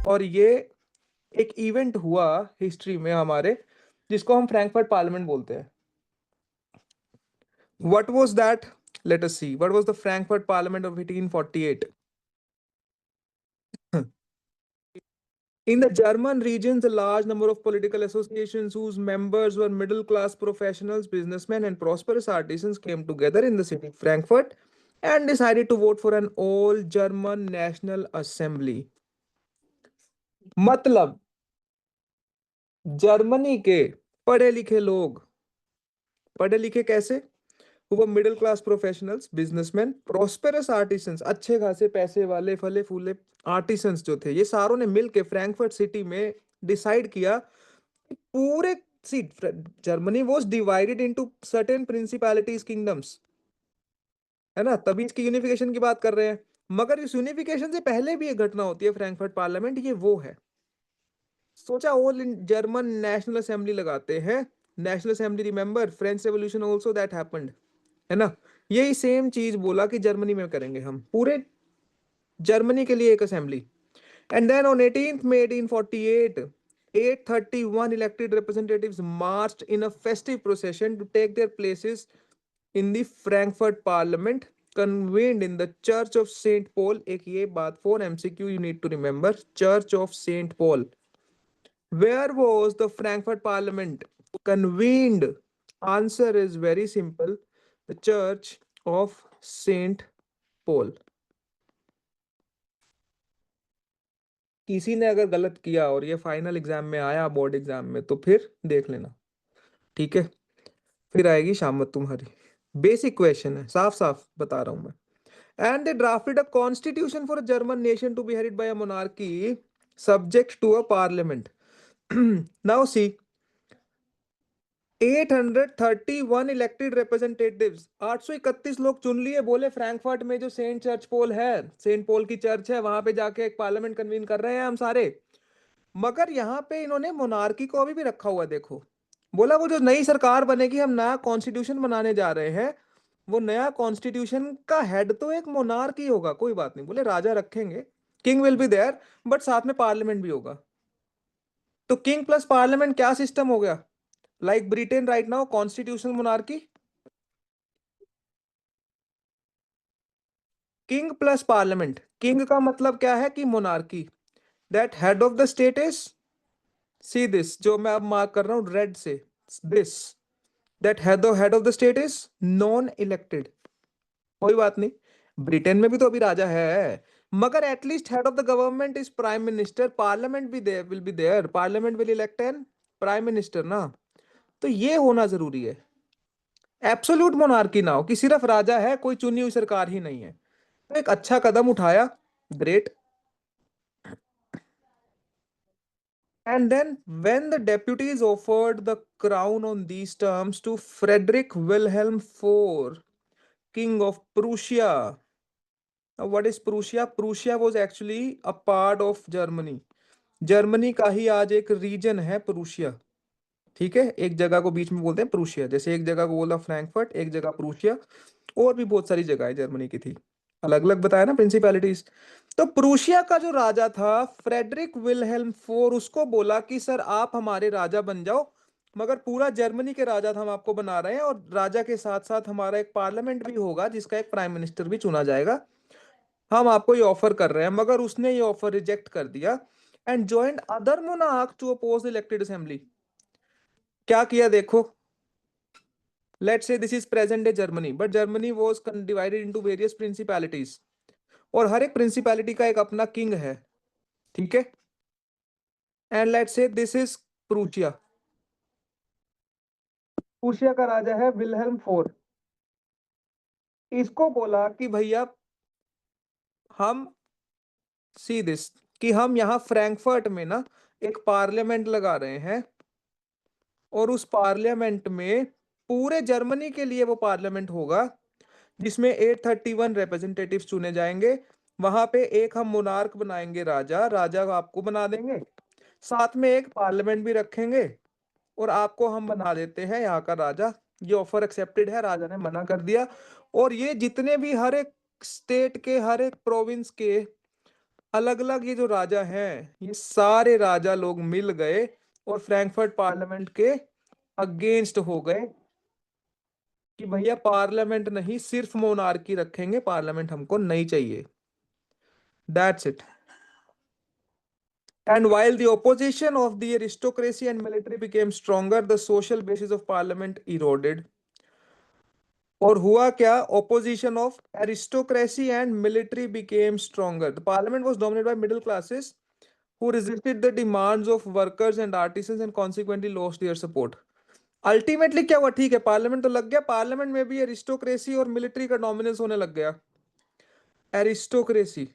और ये एक इवेंट हुआ हिस्ट्री में हमारे, जिसको हम फ्रैंकफर्ट पार्लियामेंट बोलते हैं। What was that? Let us see. What was the Frankfurt Parliament of 1848? In the German regions, a large number of political associations whose members were middle class professionals, businessmen, and prosperous artisans came together in the city of Frankfurt and decided to vote for an all German National Assembly. मतलब Germany के पढ़े लिखे लोग, पढ़े लिखे कैसे? वो middle class professionals, businessman, prosperous artisans, अच्छे खासे पैसे वाले फले फूले आर्टिसंस जो थे, ये सारों ने मिलके फ्रैंकफर्ट सिटी में डिसाइड किया कि पूरे see Germany was divided into certain principalities, kingdoms, है ना, तभी इसकी यूनिफिकेशन की बात कर रहे हैं। मगर इस यूनिफिकेशन से पहले भी एक घटना होती है फ्रैंकफर्ट पार्लियामेंट, ये वो है। सोचा all in German national assembly लगाते हैं। National assembly, remember French revolution also that happened, है ना। यही सेम चीज बोला कि जर्मनी में करेंगे हम, पूरे जर्मनी के लिए एक assembly. And then on 18th May 1848, 831 elected representatives marched in a festive procession to take their places in the Frankfurt Parliament, convened in the Church of Saint Paul. एक ये बात for MCQ you need to remember, Church of Saint Paul. Where was the Frankfurt Parliament convened? Answer is very simple, the Church of Saint Paul. किसी ने अगर गलत किया और ये फाइनल एग्जाम में आया, बोर्ड एग्जाम में, तो फिर देख लेना, ठीक है। फिर आएगी शामत तुम्हारी। बेसिक क्वेश्चन है, साफ साफ बता रहा हूं मैं। And they drafted a constitution for a German nation to be headed by a monarchy subject to a parliament. Now see, 831 elected representatives, 831 लोग चुन लिए, बोले फ्रैंकफर्ट में जो सेंट चर्च पोल है, सेंट पोल की चर्च है, वहां पे जाके एक पार्लियामेंट कन्वीन कर रहे हैं हम सारे। मगर यहाँ पे इन्होंने मोनार्की को अभी भी रखा हुआ है, देखो। बोला वो जो नई सरकार बनेगी, हम नया कॉन्स्टिट्यूशन बनाने जा रहे हैं, वो नया कॉन्स्टिट्यूशन का हेड तो एक मोनार्की होगा, कोई बात नहीं, बोले राजा रखेंगे, king will be there, but साथ में पार्लियामेंट भी होगा। तो किंग प्लस पार्लियामेंट क्या सिस्टम हो गया? Like Britain right now, constitutional monarchy, king plus parliament. King का मतलब क्या है कि monarchy, that head of the state is, see this जो मैं अब मार्क कर रहा हूं रेड से, this, that head of the state is non elected. कोई बात नहीं, ब्रिटेन में भी तो अभी राजा है, मगर at least head of the government is prime minister, parliament भी there, will be there, parliament will elect an prime minister ना। तो ये होना जरूरी है, एब्सोल्यूट मोनार्की ना हो कि सिर्फ राजा है, कोई चुनी हुई सरकार ही नहीं है। तो एक अच्छा कदम उठाया, great. And then, when the deputies offered the crown on these terms to Frederick Wilhelm IV, King of Prussia. Now, what is Prussia? Prussia was actually a part of Germany. Germany का ही आज एक reason है Prussia, ठीक है। एक जगह को बीच में बोलते हैं प्रूशिया, जैसे एक जगह को बोला फ्रैंकफर्ट, एक जगह प्रूशिया, और भी बहुत सारी जगह जर्मनी की थी, अलग अलग बताया ना प्रिंसिपैलिटीज। तो प्रूशिया का जो राजा था फ्रेडरिक विलहेल्म फोर, उसको बोला कि सर आप हमारे राजा बन जाओ, मगर पूरा जर्मनी के राजा हम आपको बना रहे हैं, और राजा के साथ साथ हमारा एक पार्लियामेंट भी होगा जिसका एक प्राइम मिनिस्टर भी चुना जाएगा, हम आपको ये ऑफर कर रहे हैं। मगर उसने ये ऑफर रिजेक्ट कर दिया and joined other monarch to oppose the elected assembly. क्या किया देखो, let's say this is present day Germany, but Germany was divided into various principalities, और हर एक प्रिंसिपैलिटी का एक अपना किंग है, ठीक है। And let's say this is Prussia, Prussia का राजा है विलहेल्म फोर। इसको बोला कि भैया हम, सी दिस, कि हम यहाँ फ्रैंकफर्ट में ना एक पार्लियामेंट लगा रहे हैं, और उस पार्लियामेंट में पूरे जर्मनी के लिए वो पार्लियामेंट होगा, जिसमें 831 रिप्रेजेंटेटिव्स चुने जाएंगे। वहां पे एक हम मोनार्क बनाएंगे, राजा, राजा को आपको बना देंगे, साथ में एक पार्लियामेंट भी रखेंगे, और आपको हम बना देते हैं यहाँ का राजा। ये ऑफर एक्सेप्टेड है, राजा ने मना कर दिया। और ये जितने भी हर एक स्टेट के, हर एक प्रोविंस के अलग अलग ये जो राजा हैं, ये सारे राजा लोग मिल गए और फ्रैंकफर्ट पार्लियामेंट के अगेंस्ट हो गए कि भैया पार्लियामेंट नहीं, सिर्फ मोनार्की रखेंगे, पार्लियामेंट हमको नहीं चाहिए। That's it. And while the opposition of the aristocracy and military became stronger, the social basis of parliament eroded. और हुआ क्या? Opposition of aristocracy and military became stronger. The parliament was dominated by middle classes who resisted the demands of workers and artisans and consequently lost their support. Ultimately क्या हुआ? ठीक है, parliament तो लग गया, पार्लियामेंट में भी एरिस्टोक्रेसी और मिलिट्री का डोमिनेंस होने लग गया। एरिस्टोक्रेसी,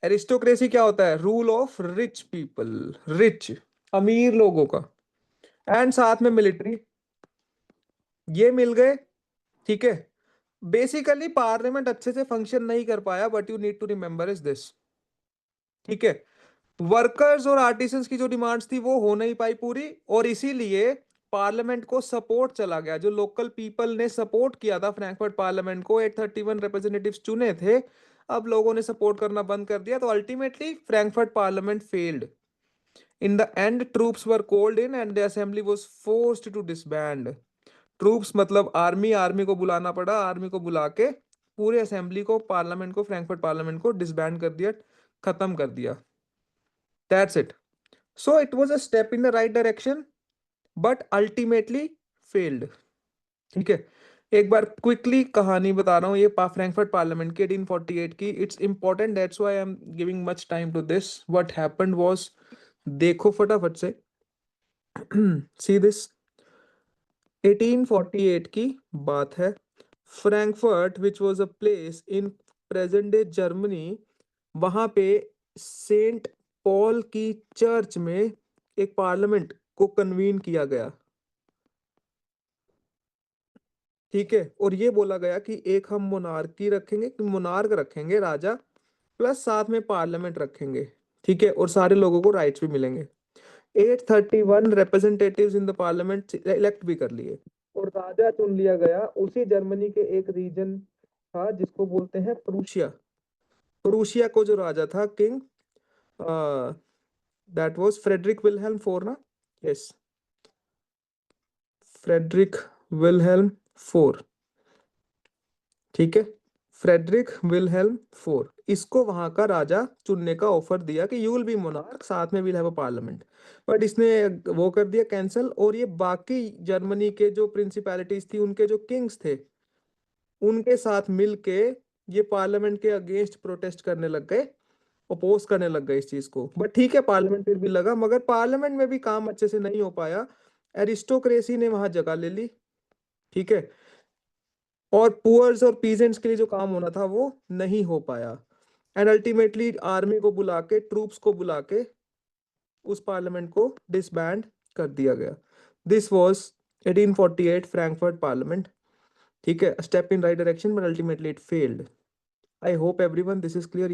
एरिस्टोक्रेसी क्या होता है? Rule of rich people, rich, अमीर लोगों का, एंड साथ में मिलिट्री, ये मिल गए। ठीक है, बेसिकली पार्लियामेंट अच्छे से फंक्शन नहीं कर पाया, but you need to remember is this. ठीक है, वर्कर्स और आर्टिसंस की जो डिमांड्स थी वो हो नहीं पाई पूरी, और इसीलिए पार्लियामेंट को सपोर्ट चला गया। जो लोकल पीपल ने सपोर्ट किया था फ्रैंकफर्ट पार्लियामेंट को, 831 रिप्रेजेंटेटिव्स चुने थे, अब लोगों ने सपोर्ट करना बंद कर दिया, तो ultimately Frankfurt parliament failed. In the end, troops were called in and the assembly was forced to disband. Troops मतलब आर्मी, आर्मी को बुलाना पड़ा, आर्मी को बुला के पूरे असेंबली को, पार्लियामेंट को, फ्रैंकफर्ट पार्लियामेंट को डिसबैंड कर दिया, खत्म कर दिया। That's it. So it was a step in the right direction but ultimately failed. ठीक है, एक बार क्विकली कहानी बता रहा हूँ ये फ्रैंकफर्ट पार्लियामेंट की 1848 की। It's important, that's why I am giving much time to this. What happened was, देखो फटाफट से। सी दिस, 1848 की बात है। Frankfurt which was a place in present day Germany, वहां पे सेंट पॉल की चर्च में एक पार्लियामेंट को कन्वीन किया गया। ठीक है, और ये बोला गया कि एक हम मोनार्की रखेंगे, मोनार्क रखेंगे, राजा, प्लस साथ में पार्लियामेंट रखेंगे। ठीक है, और सारे लोगों को राइट्स भी मिलेंगे। 831 representatives in the parliament elect भी कर लिए, और राजा चुन लिया गया उसी जर्मनी के एक रीजन था जिसको बोलते हैं प्रूशिया। प्रूशिया को जो राजा था, king, that was Frederick Wilhelm four ना, यस, फ्रेडरिक विलहेल्म फोर। ठीक है, फ्रेडरिक विलहेल्म फोर, इसको वहां का राजा चुनने का ऑफर दिया कि यू विल बी मोनार्क, साथ में will have a parliament, but इसने वो कर दिया कैंसिल। और ये बाकी जर्मनी के जो प्रिंसिपैलिटीज थी, उनके जो किंग्स थे, उनके साथ मिलके ये पार्लियामेंट के अगेंस्ट प्रोटेस्ट करने लग गए, अपोज करने लग गए इस चीज को। बट ठीक है, पार्लियामेंट फिर भी लगा, मगर पार्लियामेंट में भी काम अच्छे से नहीं हो पाया, एरिस्टोक्रेसी ने वहां जगह ले ली। ठीक है, और पुअर्स और पीजेंट्स के लिए जो काम होना था वो नहीं हो पाया, एंड अल्टीमेटली आर्मी को बुला के, ट्रूप्स को बुला के उस पार्लियामेंट को डिसबैंड कर दिया गया। This was 1848 Frankfurt parliament. ठीक है, step in right direction but ultimately it failed. I hope everyone this is clear.